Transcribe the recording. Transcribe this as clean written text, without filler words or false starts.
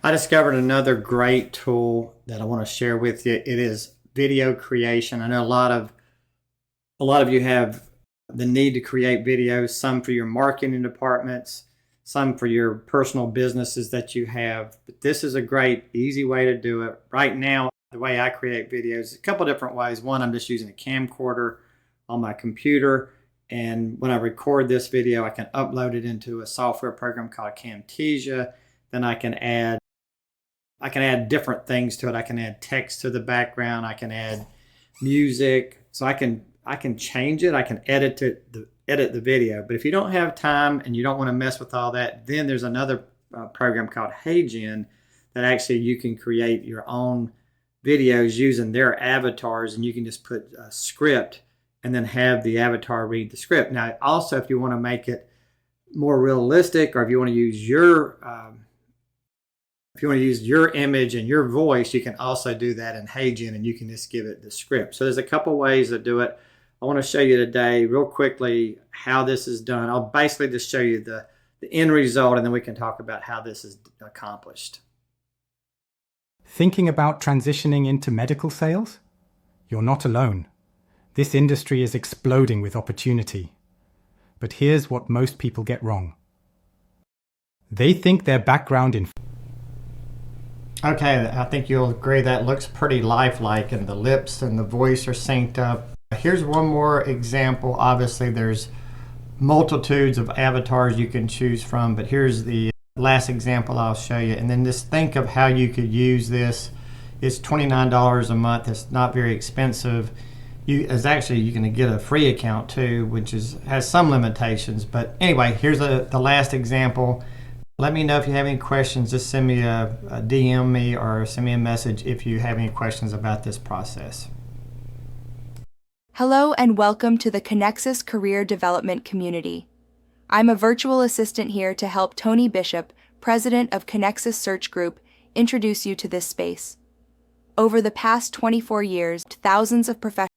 I discovered another great tool that I want to share with you. It is video creation. I know a lot of you have the need to create videos, some for your marketing departments, some for your personal businesses that you have. But this is a great, easy way to do it. Right now, the way I create videos, a couple different ways. One, I'm just using a camcorder on my computer. And when I record this video, I can upload it into a software program called Camtasia. Then I can add different things to it. I can add text to the background. I can add music. So I can change it. I can edit the video. But if you don't have time and you don't want to mess with all that, then there's another program called HeyGen that actually you can create your own videos using their avatars, and you can just put a script and then have the avatar read the script. Now, also, if you want to make it more realistic, or if you want to use your image and your voice, you can also do that in HeyGen, and you can just give it the script. So there's a couple ways to do it. I want to show you today real quickly how this is done. I'll basically just show you the end result, and then we can talk about how this is accomplished. Thinking about transitioning into medical sales? You're not alone. This industry is exploding with opportunity. But here's what most people get wrong. They think their background in... Okay, I think you'll agree that looks pretty lifelike, and the lips and the voice are synced up. Here's one more example. Obviously, there's multitudes of avatars you can choose from, but here's the last example I'll show you. And then just think of how you could use this. It's $29 a month. It's not very expensive. You can get a free account too, which has some limitations. But anyway, here's the last example. Let me know if you have any questions. Just send me a DM me or send me a message if you have any questions about this process. Hello and welcome to the Connexus Career Development Community. I'm a virtual assistant here to help Tony Bishop, president of Connexus Search Group, introduce you to this space. Over the past 24 years, thousands of professionals